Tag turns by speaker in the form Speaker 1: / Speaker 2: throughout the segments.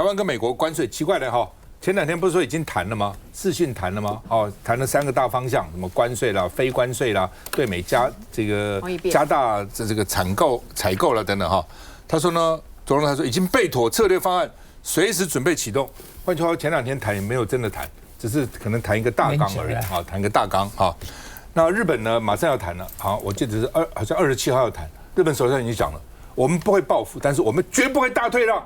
Speaker 1: 湾跟美国关税奇怪了哈，前2天不是说已经谈了吗？视讯谈了吗？哦，谈了3个大方向，什么关税啦、非关税啦，对美加大这个采购啦等等哈。他说呢，总统他说已经备妥策略方案，随时准备启动。换句话说，前2天谈也没有真的谈，只是可能谈一个大纲而已啊，谈个大纲啊。那日本呢，马上要谈了，好，我记得是好像27号要谈。日本首相已经讲了，我们不会报复，但是我们绝不会大退让，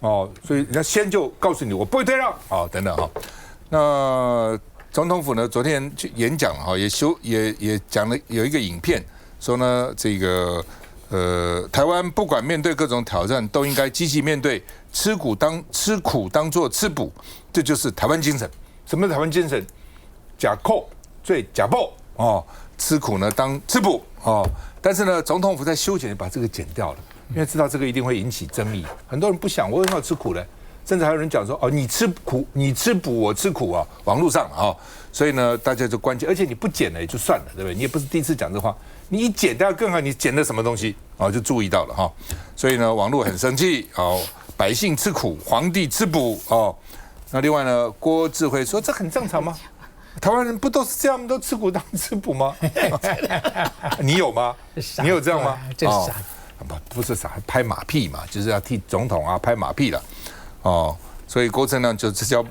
Speaker 1: 哦，所以人家先就告诉你，我不会退让，哦，等等哈。那总统府呢，昨天去演讲哈，也讲了有一个影片，说呢这个台湾不管面对各种挑战，都应该积极面对，吃苦当作吃补，这就是台湾精神。什么是台湾精神？假扣最假报哦，吃苦呢当吃补哦。但是呢，总统府在休前把这个剪掉了，因为知道这个一定会引起争议。很多人不想，我为什么要吃苦呢？甚至还有人讲说，哦，你吃苦，你吃补，我吃苦啊，网络上啊，所以呢，大家就关键，而且你不剪了也就算了，对不对？你也不是第一次讲这话，你一剪，大家更好，你剪的什么东西啊，就注意到了哈。所以呢，网络很生气哦，百姓吃苦，皇帝吃补哦。那另外呢，郭智慧说，这很正常吗？台湾人不都是这样，都吃苦当吃补吗？你有吗？你有这样吗？
Speaker 2: 真傻，
Speaker 1: 不是傻，拍马屁嘛，就是要替总统啊拍马屁了，哦，所以郭正亮就这叫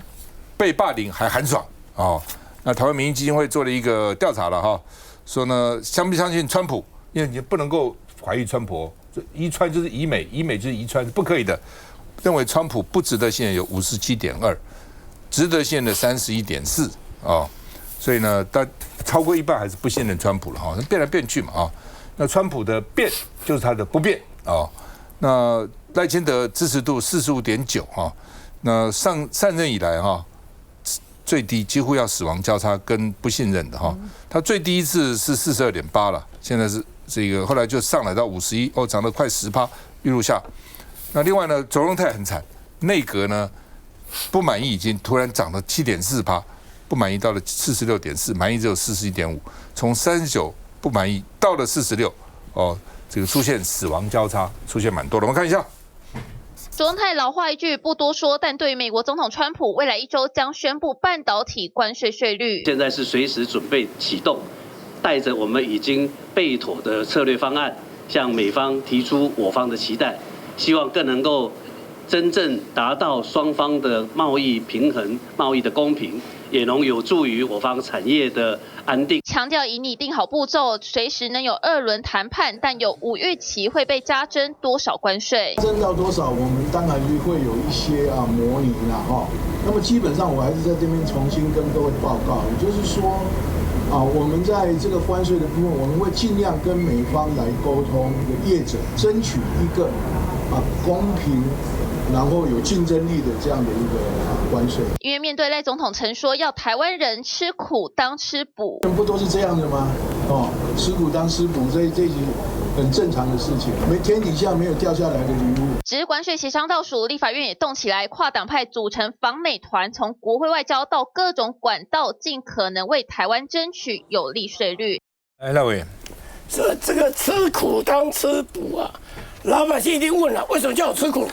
Speaker 1: 被霸凌还很爽哦。那台湾民意基金会做了一个调查了哈，说呢相不相信川普？因为你不能够怀疑川普，疑川就是疑美，疑美就是疑川，不可以的。认为川普不值得信任有57.2%，值得信任的31.4%。哦，所以呢，超过一半还是不信任川普了哈，变来变去嘛啊。那川普的变就是他的不变哦。那赖清德支持度45.9哈，那上任以来哈，最低几乎要死亡交叉跟不信任的哈。他最低一次是42.8了，现在是这个后来就上来到51，哦，涨了快10%，一路下。那另外呢，卓荣泰很惨，内阁呢不满意已经突然涨了7.4%。不满意到了46.4%，满意只有41.5%，从39不满意到了46，哦，这个出现死亡交叉，出现蛮多的。我们看一下，
Speaker 3: 卓荣泰老话一句不多说，但对于美国总统川普未来1周将宣布半导体关税税率，
Speaker 4: 现在是随时准备启动，带着我们已经备妥的策略方案，向美方提出我方的期待，希望更能够真正达到双方的贸易平衡、贸易的公平。也能有助于我方产业的安定。
Speaker 3: 强调已拟定好步骤，随时能有2轮谈判，但有无预期会被加征多少关税？
Speaker 5: 征到多少，我们当然会有一些模拟啦哈。那么基本上我还是在这边重新跟各位报告，也就是说我们在这个关税的部分，我们会尽量跟美方来沟通，业者争取一个公平。然后有竞争力的这样的一个关税，
Speaker 3: 因为面对赖总统曾说要台湾人吃苦当吃补，
Speaker 5: 不都是这样的吗？哦，吃苦当吃补，这是很正常的事情，天底下没有掉下来的礼物。
Speaker 3: 只是关税协商倒数，立法院也动起来，跨党派组成访美团，从国会外交到各种管道，尽可能为台湾争取有利税率。
Speaker 1: 赖委员，
Speaker 2: 这个吃苦当吃补啊，老百姓一定问了，为什么叫我吃苦？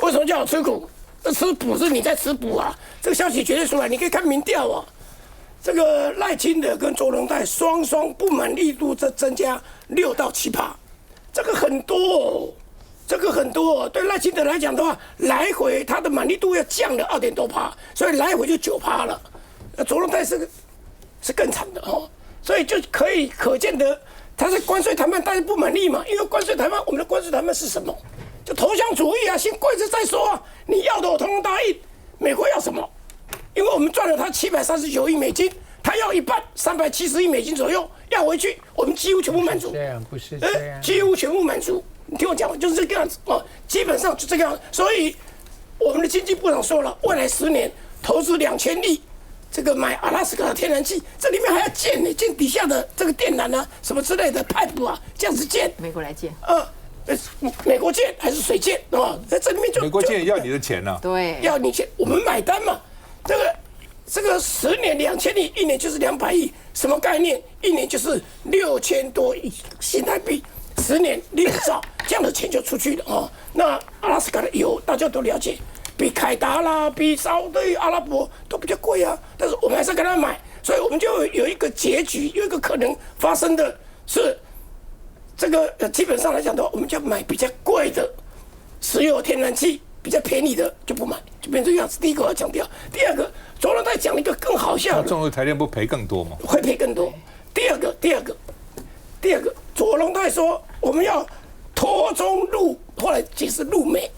Speaker 2: 为什么叫我吃苦？吃补是你在吃补啊！这个消息绝对出来，你可以看民调啊。这个赖清德跟卓荣泰双不满力度增加6到7%，这个很多哦，这个很多哦。对赖清德来讲的话，来回他的满意度要降了2点多%，所以来回就9%了。卓荣泰是更惨的哦，所以就可见得他是关税谈判，大家不满意嘛，因为关税谈判，我们的关税谈判是什么？就投降主义啊，先跪着再说啊！你要的我通通答应。美国要什么？因为我们赚了他739亿美金，他要一半370亿美金左右要回去，我们几乎全部满足。
Speaker 6: 这样不是这样，
Speaker 2: 几乎全部满足。你听我讲，就是这个样子哦，基本上就这个样子。所以我们的经济部长说了，未来10年投资2000亿，这个买阿拉斯加的天然气，这里面还要建底下的这个电缆啊，什么之类的派布啊，这样子建。
Speaker 7: 美国来建。
Speaker 2: 美国建还是谁建啊？在这里面就
Speaker 1: 美国建要你的钱呢、啊？
Speaker 7: 对，
Speaker 2: 要你钱，我们买单嘛。这个10年2000亿，一年就是200亿，什么概念？一年就是6000多亿新台币，10年6兆，这样的钱就出去了啊。那阿拉斯加的油大家都了解，比凯达啦、比沙特阿拉伯都比较贵啊，但是我们还是跟他买，所以我们就有一个结局，有一个可能发生的是，这个基本上来讲的话，我们就买比较贵的石油天然气，比较便宜的就不买，就变成这个样子。第一个我要强调，第二个，卓荣泰讲了一个更好笑的，
Speaker 1: 中国台电不赔更多吗？
Speaker 2: 会赔更多。第二个，卓荣泰说我们要脱中入，后来解释入美。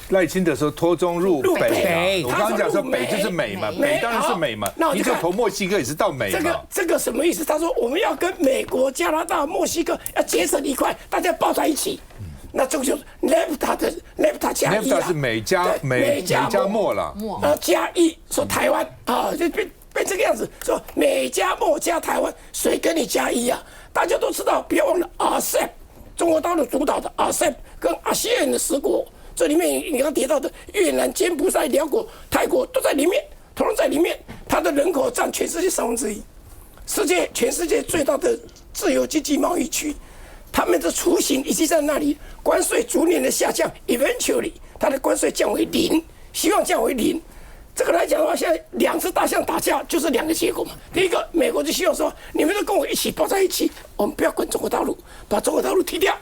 Speaker 1: 赖清德说脱中入北，我刚刚讲说北就是美嘛，美当然是美嘛。你就投墨西哥也是到美嘛。
Speaker 2: 这个什么意思？他说我们要跟美国、加拿大、墨西哥要结成一块，大家抱在一起。那这个就是 NAFTA 加一
Speaker 1: ，NAFTA 是美加墨了，
Speaker 2: 加一说台湾啊，就变这个样子，说美加墨加台湾，谁跟你加一啊？大家都知道，不要忘了 RCEP， 中国大陆主导的 RCEP 跟 ASEAN 的10国。这里面你刚提到的越南、柬埔寨、辽国、泰国都在里面，统统在里面。它的人口占全世界1/3，全世界最大的自由经济贸易区。他们的雏形已经在那里，关税逐年的下降 ，eventually 它的关税降为0，希望降为0。这个来讲的话，现在2只大象打架就是2个结果嘛。第一个，美国就希望说，你们都跟我一起抱在一起，我们不要管中国大陆，把中国大陆踢掉。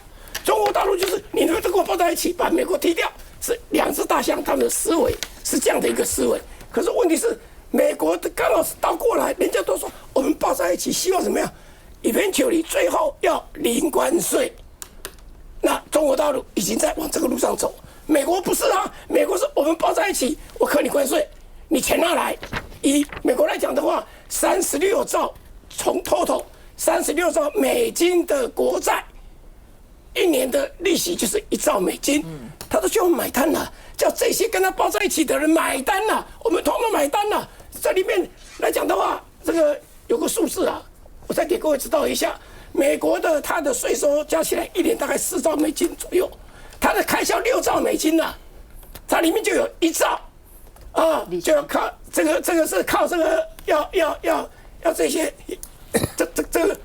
Speaker 2: 中国大陆就是你们都跟我抱在一起，把美国踢掉，是2只大象，他们的思维是这样的一个思维。可是问题是，美国的刚好是倒过来，人家都说我们抱在一起，希望怎么样 ？eventually 最后要零关税。那中国大陆已经在往这个路上走，美国不是啊，美国是我们抱在一起，我扣你关税，你钱拿来。以美国来讲的话，36兆从 total 36兆美金的国债。1年的利息就是1兆美金，他都叫我买单了，叫这些跟他抱在一起的人买单了，我们统统买单了。这里面来讲的话，这个有个数字啊，我再给各位知道一下，美国的它的税收加起来1年大概4兆美金左右，它的开销6兆美金呢，它里面就有1兆啊，就要靠这个是靠这个要这些这个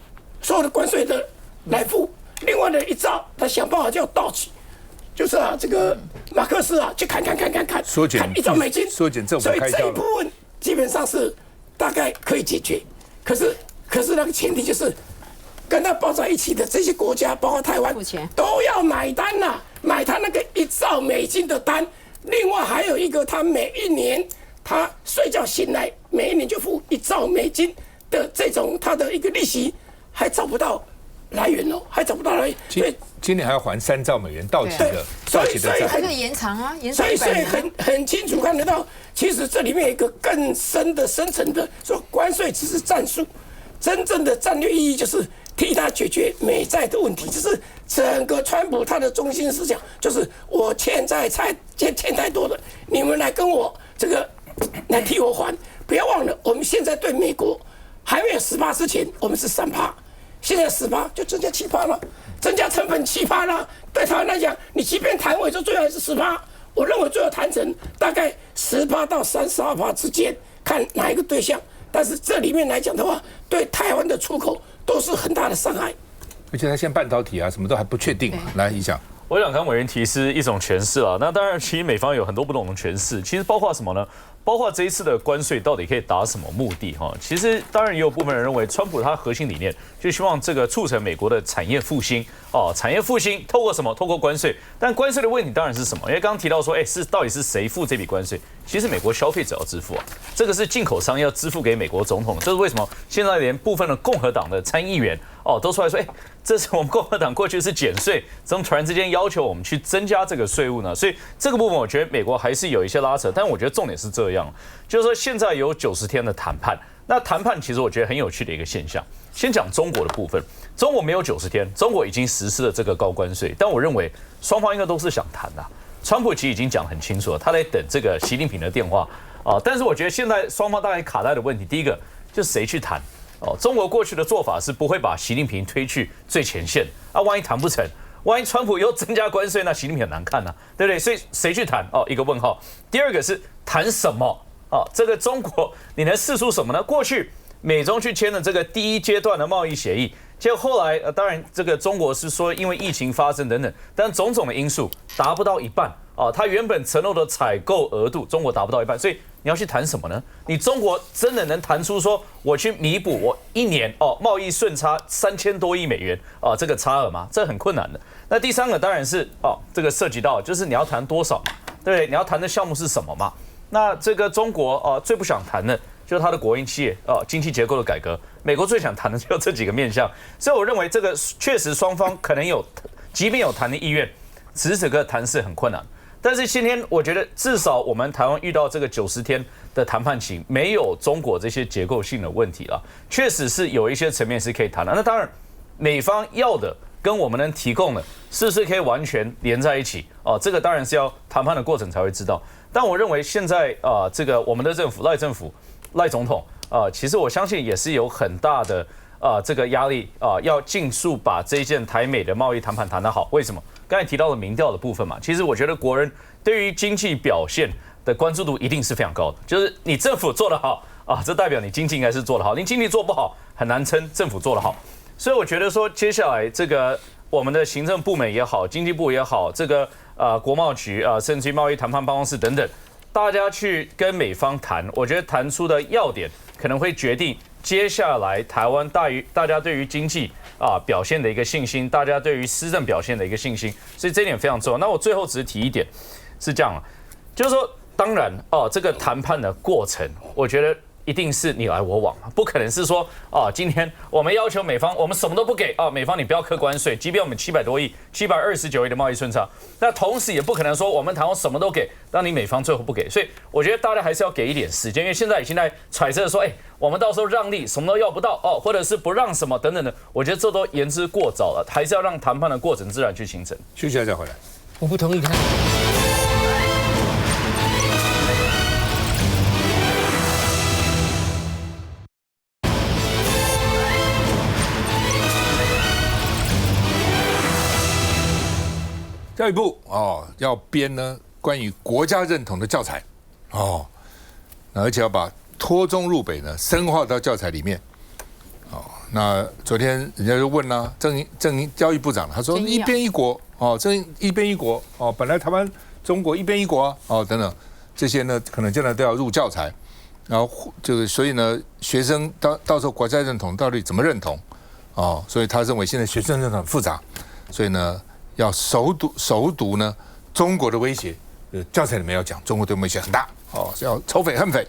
Speaker 2: 所有的关税的来付。另外的1兆，他想办法叫倒起，就是啊，这个马克思啊，去砍
Speaker 1: 缩减
Speaker 2: 1兆美金，
Speaker 1: 缩减政府开销了。
Speaker 2: 所以这一部分基本上是大概可以解决。可是那个前提就是跟他抱在一起的这些国家，包括台湾，都要买单呐，买他那个1兆美金的单。另外还有一个，他每一年他睡觉醒来，每一年就付1兆美金的这种他的一个利息，还找不到来源哦，还找不到来源。所以
Speaker 1: 今年还要还3兆美元到期的债，
Speaker 6: 这个延长啊，延长100年。
Speaker 2: 所以很清楚看得到，其实这里面有一个更深层的说，关税只是战术，真正的战略意义就是替他解决美债的问题。就是整个川普他的中心思想就是我欠债欠太多了，你们来跟我这个来替我还。不要忘了，我们现在对美国还没有18之前，我们是3%。现在18就增加7%了，增加成本7%了。对台湾来讲，你即便谈尾就最后还是10%，我认为最后谈成大概10%到32%之间，看哪一个对象。但是这里面来讲的话，对台湾的出口都是很大的伤害。
Speaker 1: 而且它现在半导体啊什么都还不确定嘛。来，你讲。
Speaker 7: 我想跟委员提是一种诠释啊，那当然，其实美方有很多不同的诠释，其实包括什么呢？包括这一次的关税到底可以达什么目的？哈，其实当然也有部分人认为，川普他核心理念就希望这个促成美国的产业复兴哦，产业复兴透过什么？透过关税。但关税的问题当然是什么？因为刚刚提到说，到底是谁付这笔关税？其实美国消费者要支付啊，这个是进口商要支付给美国总统。这是为什么？现在连部分的共和党的参议员都出来说，这是我们共和党过去是减税，怎么突然之间要求我们去增加这个税务呢？所以这个部分我觉得美国还是有一些拉扯，但我觉得重点是这样，就是说现在有90天的谈判。那谈判其实我觉得很有趣的一个现象。先讲中国的部分，中国没有90天，中国已经实施了这个高关税，但我认为双方应该都是想谈的。川普其实已经讲很清楚了，他在等这个习近平的电话啊。但是我觉得现在双方大概卡在的问题，第一个就是谁去谈。中国过去的做法是不会把习近平推去最前线啊，万一谈不成，万一川普又增加关税，那习近平很难看呐，对不对？所以谁去谈？一个问号。第二个是谈什么？这个中国你能释出什么呢？过去美中去签的这个第一阶段的贸易协议，结果后来当然这个中国是说因为疫情发生等等，但种种的因素达不到一半啊，它原本承诺的采购额度中国达不到一半，所以你要去谈什么呢？你中国真的能谈出说我去弥补我一年贸易顺差3000多亿美元这个差额吗？这很困难的。那第三个当然是这个涉及到就是你要谈多少嘛，对不对？你要谈的项目是什么嘛？那这个中国最不想谈的就是它的国营企业经济结构的改革。美国最想谈的就这几个面向，所以我认为这个确实双方可能有，即便有谈的意愿，只是这个谈是很困难。但是今天我觉得至少我们台湾遇到这个90天的谈判期，没有中国这些结构性的问题了，确实是有一些层面是可以谈的。那当然，美方要的跟我们能提供的，是不是可以完全连在一起？这个当然是要谈判的过程才会知道。但我认为现在这个我们的政府赖总统其实我相信也是有很大的这个压力要尽速把这一件台美的贸易谈判谈得好。为什么？刚才提到了民调的部分嘛，其实我觉得国人对于经济表现的关注度一定是非常高的，就是你政府做得好这代表你经济应该是做得好，你经济做不好很难称政府做得好。所以我觉得说接下来这个我们的行政部门也好，经济部也好，这个国贸局甚至贸易谈判办公室等等，大家去跟美方谈，我觉得谈出的要点可能会决定接下来台湾大家对于经济表现的一个信心，大家对于施政表现的一个信心，所以这一点非常重要。那我最后只是提一点，是这样就是说，当然这个谈判的过程，我觉得一定是你来我往，不可能是说今天我们要求美方我们什么都不给美方你不要课关税，即便我们700多亿、729亿的贸易顺差，那同时也不可能说我们台湾什么都给，让你美方最后不给。所以我觉得大家还是要给一点时间，因为现在已经在揣测说，我们到时候让利什么都要不到或者是不让什么等等的，我觉得这都言之过早了，还是要让谈判的过程自然去形成。
Speaker 1: 休息一下再回来。
Speaker 2: 我不同意他。
Speaker 1: 教育部要编呢关于国家认同的教材而且要把脱中入北呢深化到教材里面那昨天人家就问啦，教育部长他说一边一国一边一国本来台湾中国一边一国等等这些呢可能将来都要入教材，然后就是所以呢学生到时候国家认同到底怎么认同所以他认为现在学生认同很复杂，所以呢要熟读呢中国的威胁，教材里面要讲中国对威胁很大要仇匪恨匪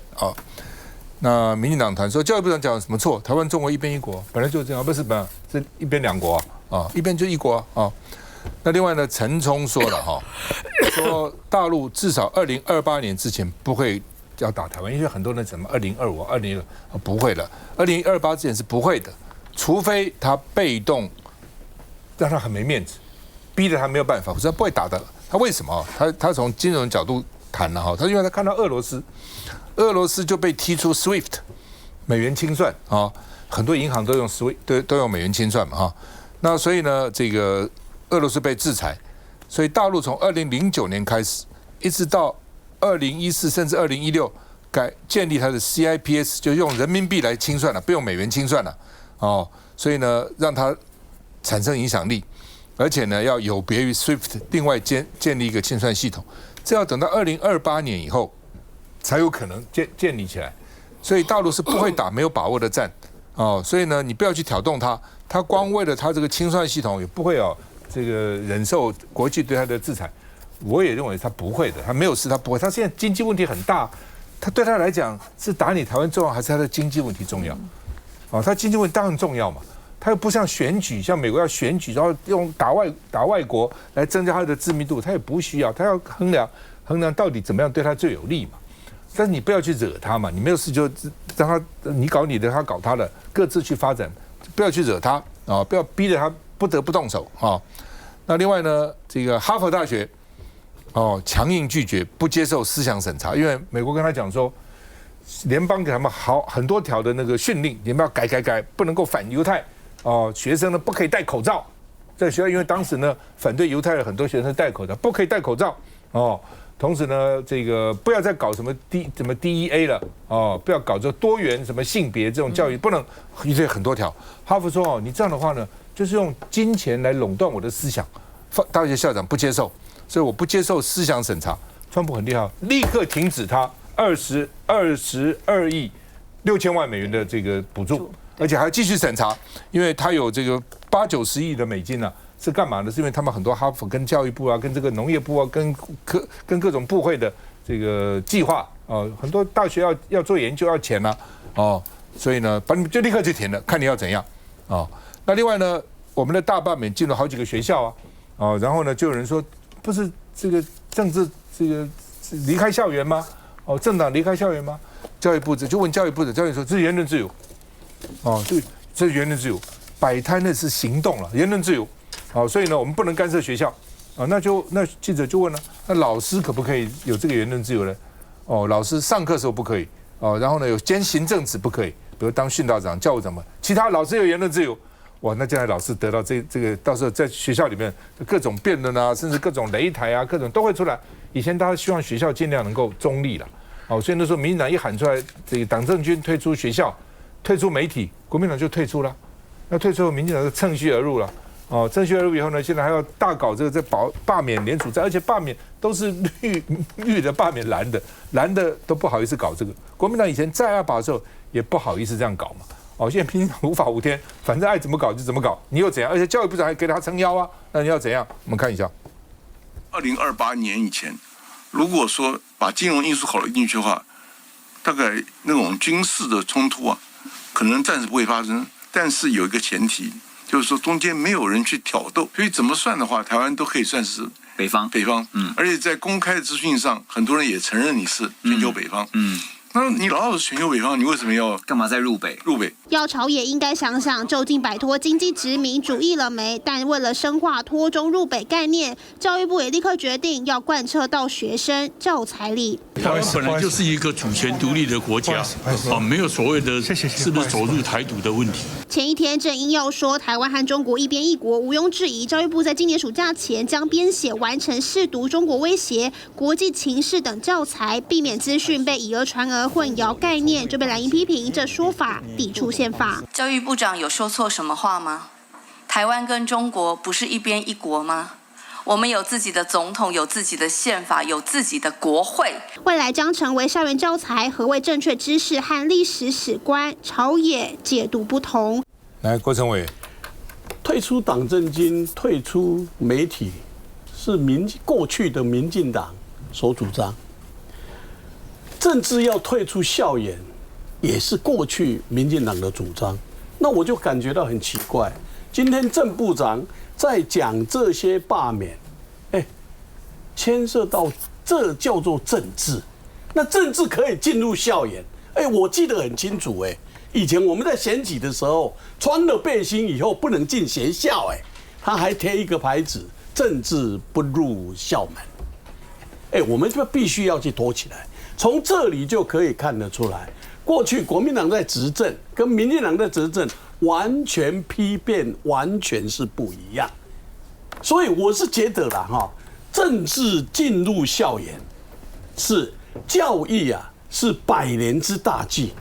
Speaker 1: 那民进党团说教育部长讲什么错？台湾中国一边一国本来就是这样，不是是一边两国一边就一国那另外呢，陈冲说了说大陆至少2028年之前不会要打台湾，因为很多人什么2025、2026不会了，2028之前是不会的，除非他被动让他很没面子，逼得他没有办法，否则不会打的。他为什么？他从金融角度谈了他因为他看到俄罗斯就被踢出 SWIFT 美元清算很多银行都用 SWIFT 都用美元清算嘛那所以呢这个俄罗斯被制裁，所以大陆从2009年开始一直到2014甚至2016建立它的 CIPS， 就用人民币来清算了，不用美元清算了所以呢让它产生影响力，而且呢要有别于 SWIFT 另外建立一个清算系统，这要等到2028年以后才有可能建立起来，所以大陆是不会打没有把握的战所以呢你不要去挑动他光为了他这个清算系统也不会这个忍受国际对他的制裁，我也认为他不会的，他没有事他不会，他现在经济问题很大，他对他来讲是打你台湾重要还是他的经济问题重要他经济问题当然重要嘛，他又不像选举，像美国要选举然后用打外国来增加他的知名度，他也不需要，他要衡量到底怎么样对他最有利嘛。但是你不要去惹他嘛，你没有事就让他你搞你的，他搞他的，各自去发展，不要去惹他不要逼着他不得不动手那另外呢，这个哈佛大学强硬拒绝不接受思想审查，因为美国跟他讲说，联邦给他们很多条的那个训令，你们要改，不能够反犹太学生呢不可以戴口罩，在学校因为当时呢反对犹太的很多学生戴口罩，不可以戴口罩同时呢，这个不要再搞什么 DEA 了哦，不要搞这多元什么性别这种教育，不能一堆很多条。哈佛说哦，你这样的话呢，就是用金钱来垄断我的思想。大学校长不接受，所以我不接受思想审查。川普很厉害，立刻停止他22亿6千万美元的这个补助，而且还要继续审查，因为他有这个80-90亿的美金呢、是干嘛呢？是因为他们很多哈佛跟教育部啊，跟这个农业部啊，跟各种部会的这个计划很多大学要做研究要钱啊，所以呢，把你就立刻就停了，看你要怎样那另外呢，我们的大罢免进了好几个学校然后呢，就有人说，不是这个政治这个离开校园吗？政党离开校园吗？教育部就问教育部的，教育说这是言论自由，这是言论自由，摆摊的是行动了，言论自由，所以呢，我们不能干涉学校，那记者就问了，那老师可不可以有这个言论自由呢？老师上课的时候不可以，然后呢有兼行政职不可以，比如当训导长、教务长嘛，其他老师有言论自由。哇，那将来老师得到这个，到时候在学校里面各种辩论啊，甚至各种擂台啊，各种都会出来。以前大家希望学校尽量能够中立了，所以那时候民进党一喊出来，这个党政军退出学校、退出媒体，国民党就退出了。那退出后，民进党就趁虚而入了。趁虚而入以后呢，现在还要大搞这个在罢免联署战，而且罢免都是绿的罢免蓝的都不好意思搞这个。国民党以前在2把的时候也不好意思这样搞嘛。现在民进党无法无天，反正爱怎么搞就怎么搞，你又怎样？而且教育部长还给他撑腰啊，那你要怎样？我们看一下
Speaker 6: ，2028年以前，如果说把金融因素考虑进去的话，大概那种军事的冲突啊，可能暂时不会发生。但是有一个前提，就是说中间没有人去挑逗，所以怎么算的话，台湾都可以算是
Speaker 8: 北方，
Speaker 6: 而且在公开的资讯上，很多人也承认你是全球北方，那你老是全球北方，你为什么要
Speaker 8: 干嘛在入北？
Speaker 9: 要朝野应该想想，究竟摆脱经济殖民主义了没？但为了深化脱中入北概念，教育部也立刻决定要贯彻到学生教材里。
Speaker 10: 台湾本来就是一个主权独立的国家，没有所谓的是不是走入台独的问题。
Speaker 9: 前一天正因要说台湾和中国一边一国，毋庸置疑，教育部在今年暑假前将编写完成试读中国威胁、国际情势等教材，避免资讯被以讹传讹、混淆概念，就被蓝营批评这说法抵触宪法。
Speaker 11: 教育部长有说错什么话吗？台湾跟中国不是一边一国吗？我们有自己的总统，有自己的宪法，有自己的国会。
Speaker 9: 未来将成为校园教材，何谓正确知识和历史史观，朝野解读不同。
Speaker 1: 来，郭成伟，
Speaker 12: 退出党政军、退出媒体，是过去的民进党所主张。政治要退出校园，也是过去民进党的主张。那我就感觉到很奇怪，今天郑部长在讲这些罢免，牵涉到这叫做政治，那政治可以进入校园，我记得很清楚，以前我们在选举的时候，穿了背心以后不能进学校，他还贴一个牌子，政治不入校门，我们就必须要去拖起来。从这里就可以看得出来，过去国民党在执政跟民进党在执政完全批变，完全是不一样。所以我是觉得啦，政治进入校园是教育是100年之大计。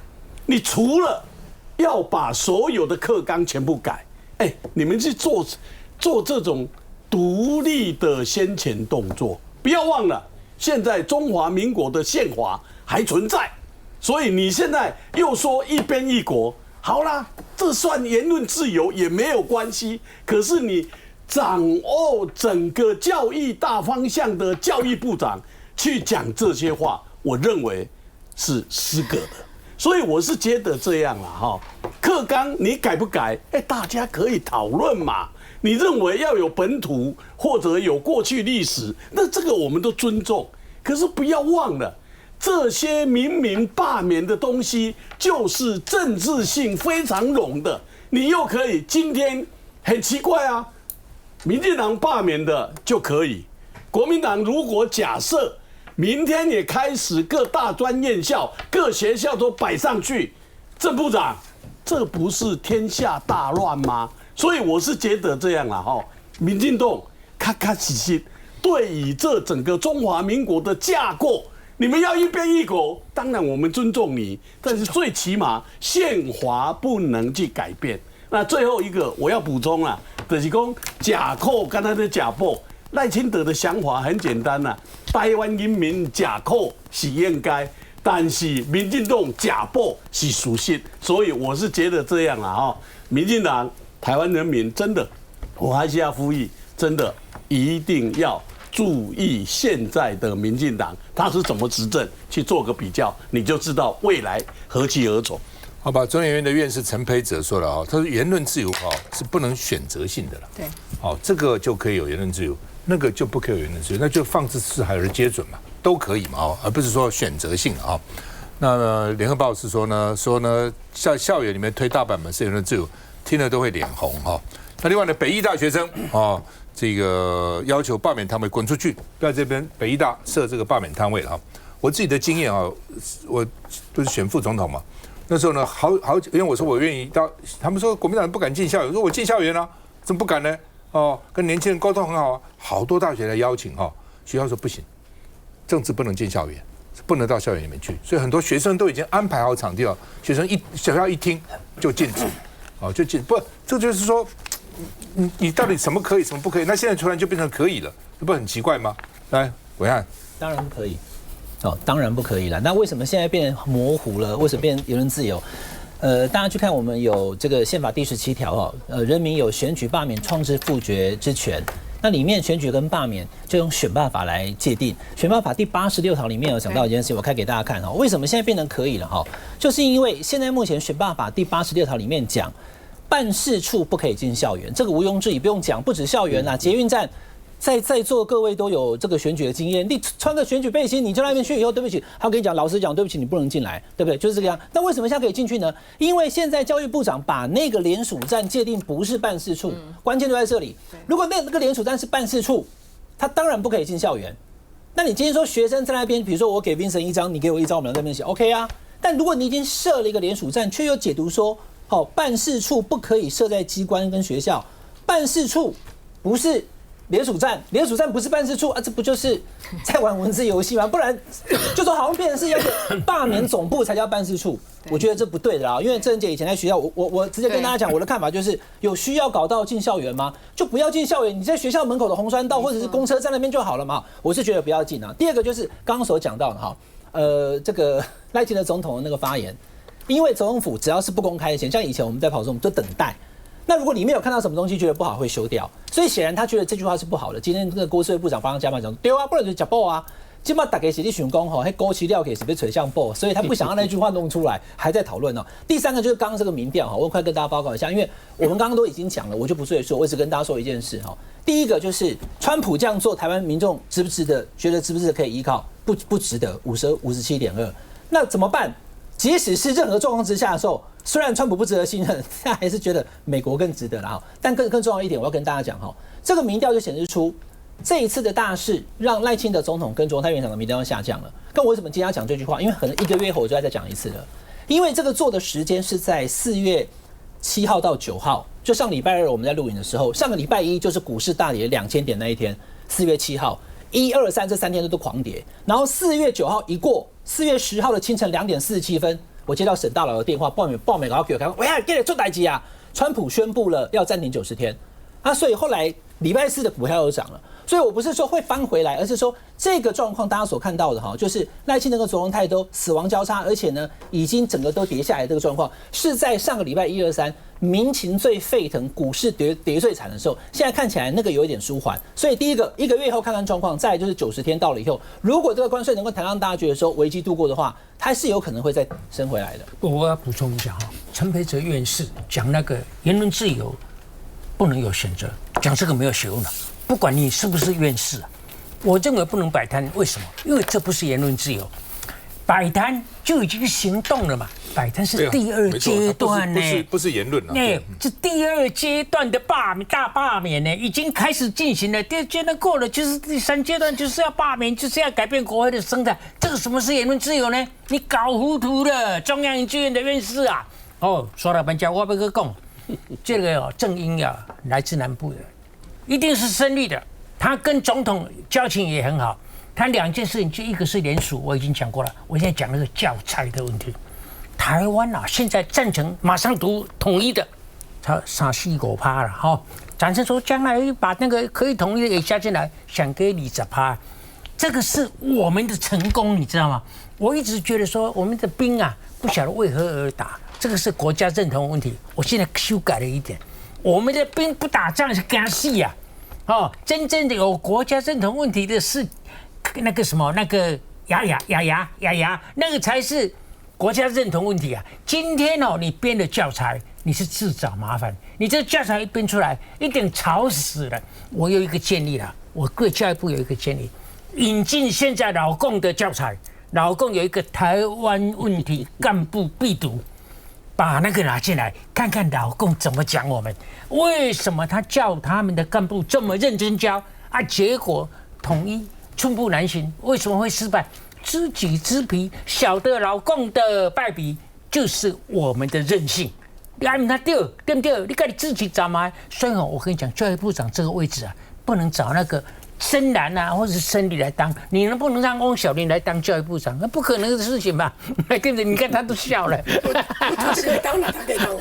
Speaker 12: 你除了要把所有的课纲全部改，你们去做这种独立的先前动作，不要忘了。现在中华民国的宪法还存在，所以你现在又说一边一国，好啦，这算言论自由也没有关系。可是你掌握整个教育大方向的教育部长去讲这些话，我认为是失格的。所以我是觉得这样啦，课纲你改不改，大家可以讨论嘛。你认为要有本土或者有过去历史，那这个我们都尊重。可是不要忘了，这些明明罢免的东西，就是政治性非常浓的。你又可以今天很奇怪啊，民进党罢免的就可以，国民党如果假设明天也开始各大专院校、各学校都摆上去，郑部长，这不是天下大乱吗？所以我是觉得这样啦，民进党卡卡死死对于这整个中华民国的架构，你们要一边一国，当然我们尊重你，但是最起码宪法不能去改变。那最后一个我要补充啦，就是讲假扣刚才的假报，赖清德的想法很简单啦，台湾人民假扣是应该，但是民进党假报是属实，所以我是觉得这样啦哈，民进党台湾人民真的，我还是要呼吁，真的一定要注意现在的民进党他是怎么执政，去做个比较，你就知道未来何去何从。
Speaker 1: 好吧，中研院的院士陈培哲说了啊，他说言论自由啊是不能选择性的了。
Speaker 8: 对，
Speaker 1: 好，这个就可以有言论自由，那个就不可以有言论自由，那就放之四海而皆准嘛，都可以嘛，而不是说选择性啊。那联合报是说呢，校园里面推大版本是言论自由，听了都会脸红哈。那另外呢，北医大学生啊，这个要求罢免摊位滚出去，不要这边北医大设这个罢免摊位了哈。我自己的经验啊，我不是选副总统嘛。那时候呢，因为我说我愿意到，他们说国民党人不敢进校园，我说我进校园啊，怎么不敢呢？哦，跟年轻人沟通很好啊，好多大学来邀请哈，学校说不行，政治不能进校园，不能到校园里面去，所以很多学生都已经安排好场地了，学校一听就禁止，哦就禁不，这就是说，你到底什么可以，什么不可以？那现在突然就变成可以了，这不很奇怪吗？来，伟汉，
Speaker 13: 当然不可以。哦，当然不可以了。那为什么现在变模糊了？为什么变言论自由？大家去看，我们有这个宪法第17条哦，人民有选举、罢免、创制、复决之权。那里面选举跟罢免就用选罢法来界定。选罢法第86条里面有讲到一件事，我开给大家看哈。为什么现在变成可以了哈？就是因为现在目前选罢法第86条里面讲，办事处不可以进校园，这个毋庸置疑，不用讲，不止校园啊，捷运站。在座各位都有这个选举的经验，你穿个选举背心，你就那边去以后，对不起，他跟你讲，老实讲，对不起，你不能进来，对不对？就是这个样。那为什么现在可以进去呢？因为现在教育部长把那个联署站界定不是办事处，关键就在这里。如果那个联署站是办事处，他当然不可以进校园。那你今天说学生在那边，比如说我给 Vincent 一张，你给我一张，我们在那边写 OK 啊。但如果你已经设了一个联署站，却又解读说，好，办事处不可以设在机关跟学校，办事处不是。联署站不是办事处啊，这不就是在玩文字游戏吗？不然就说好像变成是要罢免总部才叫办事处，我觉得这不对的啦。因为郑姐以前在学校，我直接跟大家讲我的看法，就是有需要搞到进校园吗？就不要进校园，你在学校门口的红酸道或者是公车站那边就好了嘛。我是觉得不要进啊。第二个就是刚刚所讲到的哈，这个赖清德总统的那个发言，因为总统府只要是不公开的前，像以前我们在跑的时候，我们就等待。那如果里面有看到什么东西觉得不好，会修掉。所以显然他觉得这句话是不好的。今天这个郭社会部长帮他加码讲，对啊，不然就假报啊。今嘛大家是在想讲吼，那枸杞料可以是被垂向报，所以他不想让那句话弄出来，还在讨论哦。第三个就是刚刚这个民调哈，我快跟大家报告一下，因为我们刚刚都已经讲了，我就不赘述，我只跟大家说一件事哈。第一个就是川普这样做，台湾民众值不值得？觉得值不值得可以依靠？不值得，57.2。那怎么办？即使是任何状况之下的时候，虽然川普不值得信任，但还是觉得美国更值得啦。但更重要一点，我要跟大家讲哈，这个民调就显示出这一次的大事让赖清德总统跟卓荣泰院长的民调下降了。跟我为什么今天要讲这句话？因为可能1个月后我就要再讲一次了。因为这个做的时间是在4月7号到9号，就上礼拜2我们在录影的时候，上个礼拜1就是股市大跌2000点那一天，4月7号。1、2、3这3天都狂跌，然后4月9号一过，4月10号的清晨2点47分，我接到沈大佬的电话，报美搞给我看，喂呀，给你做代志啊！川普宣布了要暂停90天，所以后来礼拜4的股票又涨了。所以我不是说会翻回来，而是说这个状况大家所看到的哈，就是赖清德跟卓荣泰都死亡交叉，而且呢已经整个都跌下来。这个状况是在上个礼拜1、2、3民情最沸腾、股市跌最惨的时候，现在看起来那个有一点舒缓。所以第一个1个月后看看状况，再来就是90天到了以后，如果这个关税能够谈让大家觉得说危机度过的话，它是有可能会再升回来的。
Speaker 8: 我要补充一下哈，陈培哲院士讲那个言论自由不能有选择，讲这个没有学问了。不管你是不是院士，我认为不能摆摊。为什么？因为这不是言论自由，摆摊就已经行动了嘛。摆摊是第2阶段呢，
Speaker 1: 不是言论了。
Speaker 8: 这第2阶段的大罢免呢，已经开始进行了。第2阶段过了，就是第3阶段，就是要罢免，就是要改变国会的生态。这个什么是言论自由呢？你搞糊涂了，中央研究院的院士啊！哦，说了半天，我要讲，这个正音啊，来自南部的。一定是深绿的，他跟总统交情也很好。他2件事情，就一个是联署，我已经讲过了。我现在讲那个教材的问题。台湾啊，现在赞成马上读统一的，他3-4-5%了哈。赞成说将来把那个可以统一的给加进来，想给20%，这个是我们的成功，你知道吗？我一直觉得说我们的兵啊，不晓得为何而打，这个是国家认同问题。我现在修改了一点，我们的兵不打仗是干戏呀。真正的有国家认同问题的是那个什么那个雅，那个才是国家认同问题啊！今天你编的教材，你是自找麻烦。你这教材一编出来，一定吵死了。我有一个建议啦，我对教育部有一个建议，引进现在老共的教材。老共有一个台湾问题干部必读，把那个拿进来，看看老共怎么讲我们。为什么他叫他们的干部这么认真教啊？结果统一寸步难行，为什么会失败？知己知彼，晓得老共的败笔就是我们的韧性。你按他对不对？你看你自己找嘛。所以我跟你讲，教育部长这个位置啊，不能找那个深蓝啊，或者是深绿来当。你能不能让翁小玲来当教育部长？那不可能的事情吧？对不对？你看他都笑了。
Speaker 2: 他是可以当的，他可以当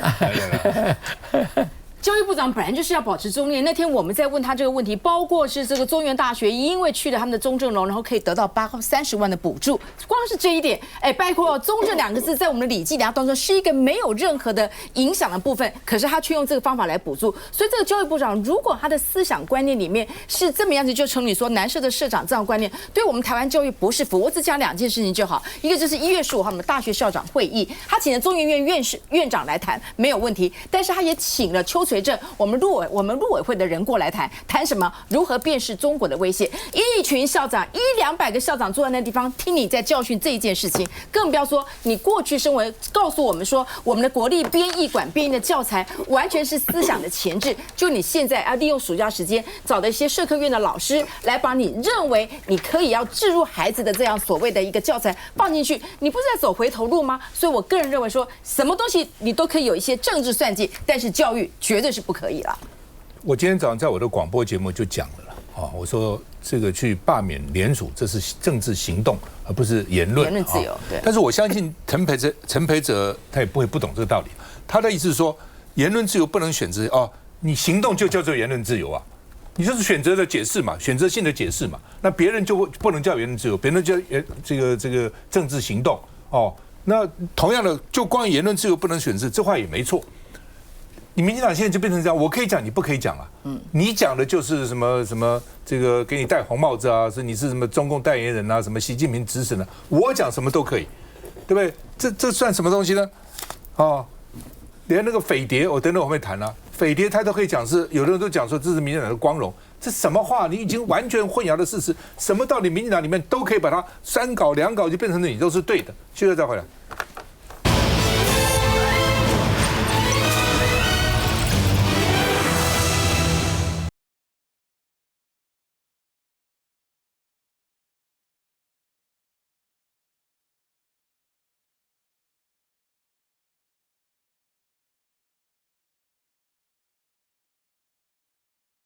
Speaker 2: 的。
Speaker 14: 教育部长本来就是要保持中立。那天我们在问他这个问题，包括是这个中原大学因为去了他们的中正楼，然后可以得到30万的补助，光是这一点，包括中正2个字在我们的礼记当中是一个没有任何的影响的部分，可是他却用这个方法来补助。所以这个教育部长如果他的思想观念里面是这么样子，就成你说南社的社长这样观念，对我们台湾教育不是服。我只讲2件事情就好，一个就是1月15号我们大学校长会议，他请了中研院院长来谈没有问题，但是他也请了邱垂正我们陆委会的人过来谈什么？如何辨识中国的威胁？一群校长100-200个校长坐在那地方听你在教训这一件事情，更不要说你过去身为告诉我们说我们的国立编译馆编译的教材完全是思想的前置，就你现在利用暑假时间找的一些社科院的老师来把你认为你可以要置入孩子的这样所谓的一个教材放进去，你不是在走回头路吗？所以我个人认为说什么东西你都可以有一些政治算计，但是教育绝对是不可以了。
Speaker 1: 我今天早上在我的广播节目就讲了啦，我说这个去罢免联署，这是政治行动，而不是言论。
Speaker 14: 言论自由，对。
Speaker 1: 但是我相信陈培哲他也不懂这个道理。他的意思是说，言论自由不能选择你行动就叫做言论自由啊，你就是选择的解释嘛，选择性的解释嘛。那别人就不能叫言论自由，别人叫这个政治行动那同样的，就关于言论自由不能选择，这话也没错。你民进党现在就变成这样，我可以讲，你不可以讲啊。你讲的就是什么这个给你戴红帽子啊，你是什么中共代言人啊，什么习近平指使呢？我讲什么都可以，对不对？这算什么东西呢？连那个匪谍，我等等我会谈啊，匪谍他都可以讲是，有的人都讲说这是民进党的光荣，这什么话？你已经完全混淆了事实，什么道理？民进党里面都可以把它3稿2稿就变成你都是对的。谢谢再回来。